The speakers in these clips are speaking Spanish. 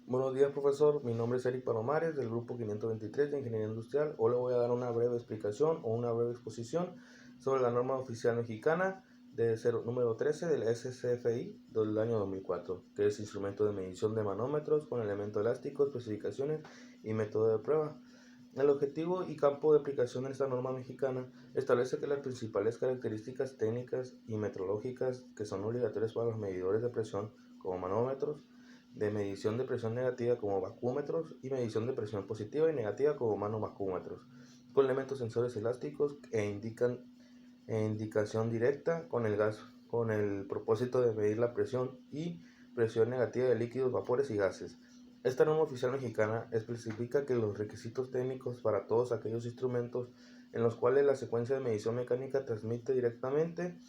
Buenos días, profesor. Mi nombre es Eric Palomares del grupo 523 de Ingeniería Industrial. Hoy le voy a dar una breve explicación o una breve exposición sobre la norma oficial mexicana número 13 del SCFI del año 2004, que es instrumento de medición de manómetros con elemento elástico, especificaciones y método de prueba. El objetivo y campo de aplicación de esta norma mexicana establece que las principales características técnicas y metrológicas que son obligatorias para los medidores de presión como manómetros, de medición de presión negativa como vacúmetros y medición de presión positiva y negativa como manovacúmetros, con elementos sensores elásticos indicación directa con el gas, con el propósito de medir la presión y presión negativa de líquidos, vapores y gases. Esta norma oficial mexicana especifica que los requisitos técnicos para todos aquellos instrumentos en los cuales la secuencia de medición mecánica transmite directamente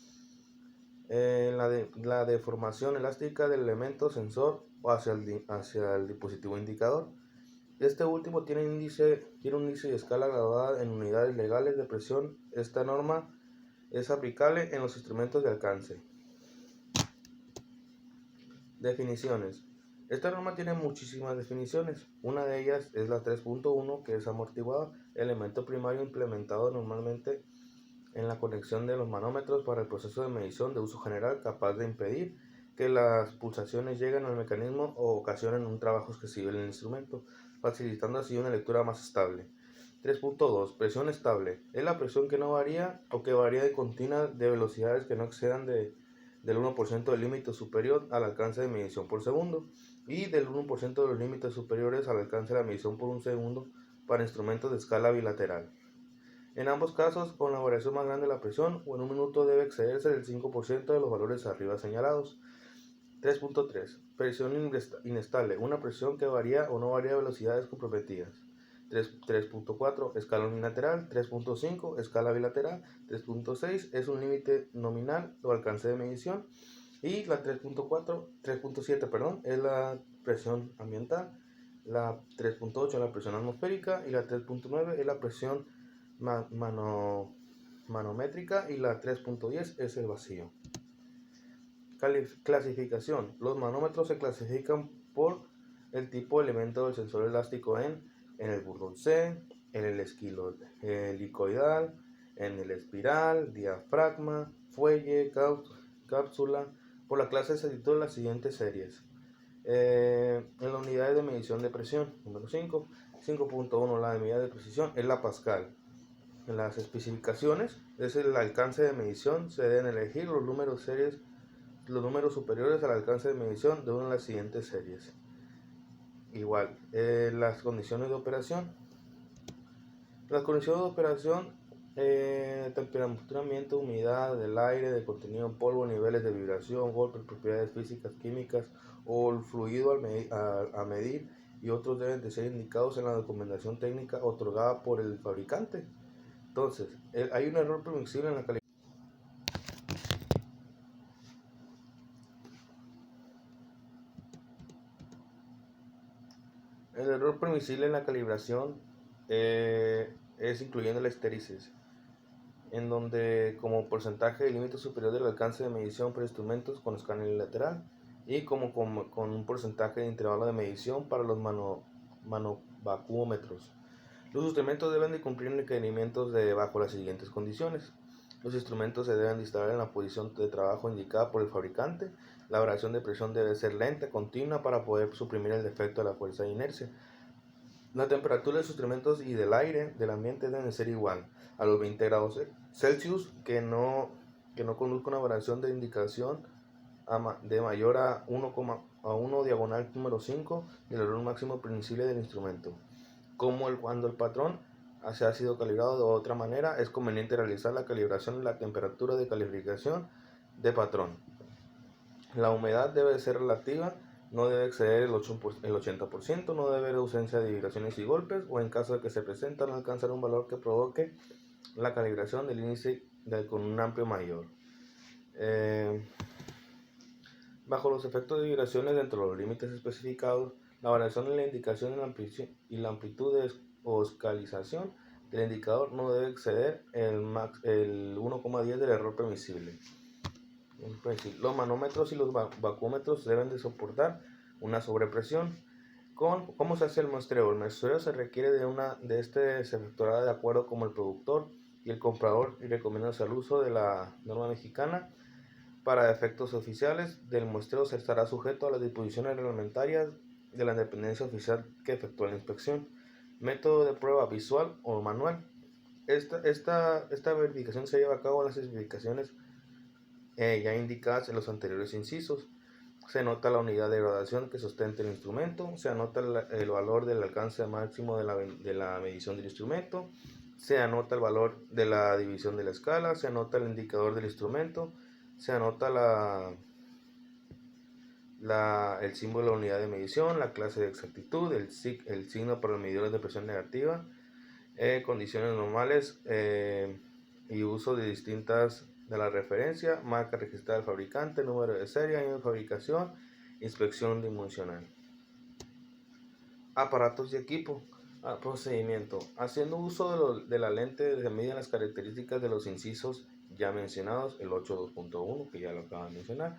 la deformación elástica del elemento sensor o hacia el dispositivo indicador. Este último tiene un índice y escala graduada en unidades legales de presión. Esta norma es aplicable en los instrumentos de alcance. Definiciones. Esta norma tiene muchísimas definiciones. Una de ellas es la 3.1, que es amortiguador, elemento primario implementado normalmente en la conexión de los manómetros para el proceso de medición de uso general, capaz de impedir que las pulsaciones lleguen al mecanismo o ocasionen un trabajo excesivo en el instrumento, facilitando así una lectura más estable. 3.2. Presión estable. Es la presión que no varía o que varía de continua de velocidades que no excedan del 1% del límite superior al alcance de medición por segundo y del 1% de los límites superiores al alcance de la medición por un segundo para instrumentos de escala bilateral. En ambos casos, con la variación más grande de la presión o en un minuto debe excederse del 5% de los valores arriba señalados. 3.3. Presión inestable, una presión que varía o no varía a velocidades comprometidas. 3.4. Escala unilateral. 3.5. Escala bilateral. 3.6 es un límite nominal o alcance de medición. Y la 3.7 es la presión ambiental. La 3.8 es la presión atmosférica y la 3.9 es la presión manométrica y la 3.10 es el vacío. Clasificación. Los manómetros se clasifican por el tipo de elemento del sensor elástico en el burdón C, en el helicoidal, en el espiral, diafragma, fuelle, cápsula. Por la clase se titulan las siguientes series. En las unidades de medición de presión, número 5, 5.1, la medida de precisión es la pascal. En las especificaciones es el alcance de medición, se deben elegir los números superiores al alcance de medición de una de las siguientes series. Igual, las condiciones de operación. Las condiciones de operación, temperatura, ambiente, humedad del aire, de contenido en polvo, niveles de vibración, golpes, propiedades físicas, químicas o el fluido a medir y otros deben de ser indicados en la documentación técnica otorgada por el fabricante. Entonces, hay un error permisible en la calibración. El error permisible en la calibración es incluyendo la esterisis, en donde como porcentaje de límite superior del alcance de medición por instrumentos con escala unilateral y con un porcentaje de intervalo de medición para los manovacúmetros. Los instrumentos deben de cumplir requerimientos bajo las siguientes condiciones. Los instrumentos se deben de instalar en la posición de trabajo indicada por el fabricante. La variación de presión debe ser lenta, continua, para poder suprimir el defecto de la fuerza de inercia. La temperatura de los instrumentos y del aire del ambiente deben ser igual a los 20 grados Celsius, que no conduzca una variación de indicación de mayor a 1 diagonal número 5 del error máximo permisible del instrumento. Cuando el patrón se ha sido calibrado de otra manera, es conveniente realizar la calibración de la temperatura de calibración de patrón. La humedad debe ser relativa, no debe exceder el 80%, no debe haber ausencia de vibraciones y golpes, o en caso de que se presentan, alcanzar un valor que provoque la calibración del índice con un amplio mayor. Bajo los efectos de vibraciones dentro de los límites especificados, la variación en la indicación y la amplitud o escalización del indicador no debe exceder el 1,10 del error permisible. Los manómetros y los vacúmetros deben de soportar una sobrepresión. ¿Cómo se hace el muestreo? El muestreo se requiere se efectuará de acuerdo con el productor y el comprador y recomiéndose al uso de la norma mexicana. Para efectos oficiales del muestreo se estará sujeto a las disposiciones reglamentarias de la dependencia oficial que efectúa la inspección. Método de prueba visual o manual. Esta verificación se lleva a cabo en las especificaciones ya indicadas en los anteriores incisos. Se anota la unidad de gradación que sustenta el instrumento, se anota el valor del alcance máximo de la medición del instrumento, se anota el valor de la división de la escala, se anota el indicador del instrumento, se anota el símbolo de la unidad de medición, la clase de exactitud, el signo para los medidores de presión negativa, condiciones normales y uso de distintas de la referencia, marca registrada del fabricante, número de serie, año de fabricación, inspección dimensional. Aparatos y equipo. Procedimiento. Haciendo uso de la lente se miden las características de los incisos ya mencionados, el 8.2.1 que ya lo acabo de mencionar.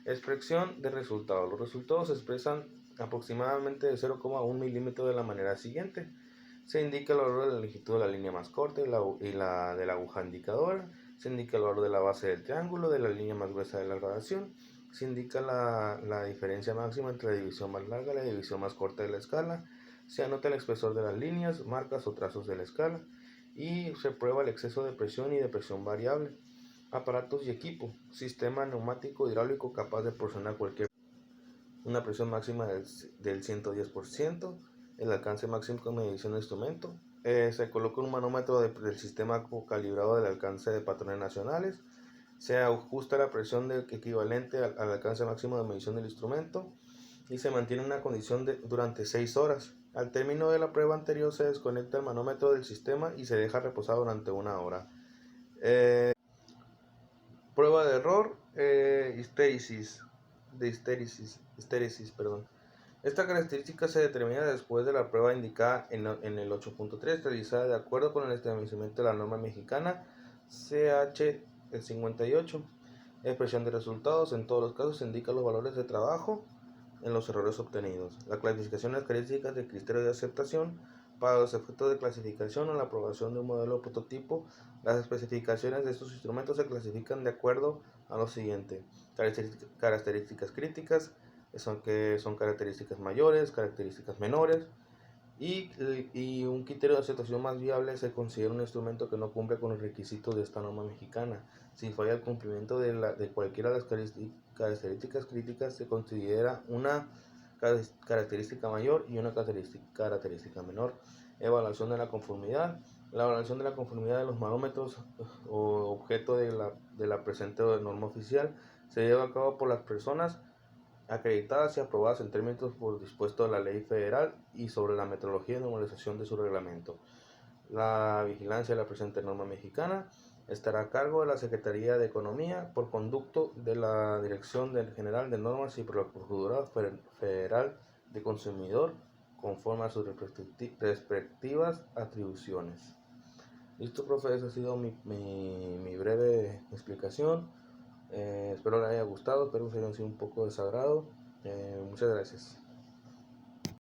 Expresión de resultados. Los resultados se expresan aproximadamente de 0,1 milímetro de la manera siguiente. Se indica el valor de la longitud de la línea más corta y la de la aguja indicadora. Se indica el valor de la base del triángulo, de la línea más gruesa de la gradación. Se indica la diferencia máxima entre la división más larga y la división más corta de la escala. Se anota el espesor de las líneas, marcas o trazos de la escala. Y se prueba el exceso de presión y de presión variable. Aparatos y equipo. Sistema neumático hidráulico capaz de proporcionar una presión máxima del 110%. El alcance máximo de medición del instrumento. Se coloca un manómetro del sistema calibrado del alcance de patrones nacionales. Se ajusta la presión equivalente al alcance máximo de medición del instrumento y se mantiene en una condición durante 6 horas. Al término de la prueba anterior se desconecta el manómetro del sistema y se deja reposar durante 1 hora. Prueba de error, histéresis. Esta característica se determina después de la prueba indicada en el 8.3, realizada de acuerdo con el establecimiento de la norma mexicana CH58. Expresión de resultados. En todos los casos se indican los valores de trabajo en los errores obtenidos. La clasificación de las características del criterio de aceptación. Para los efectos de clasificación o la aprobación de un modelo prototipo, las especificaciones de estos instrumentos se clasifican de acuerdo a lo siguiente: características críticas, que son características mayores, características menores, y un criterio de aceptación más viable se considera un instrumento que no cumple con los requisitos de esta norma mexicana. Si falla el cumplimiento de cualquiera de las características críticas, se considera una característica mayor y una característica menor. Evaluación de la conformidad. La evaluación de la conformidad de los manómetros o objeto de la presente norma oficial se lleva a cabo por las personas acreditadas y aprobadas en términos por dispuesto de la ley federal y sobre la metodología y normalización de su reglamento. La vigilancia de la presente norma mexicana estará a cargo de la Secretaría de Economía por conducto de la Dirección General de Normas y por la Procuraduría Federal de Consumidor conforme a sus respectivas atribuciones. Listo, profe, esa ha sido mi breve explicación. Espero les haya gustado, espero que haya sido un poco de desagrado. Muchas gracias.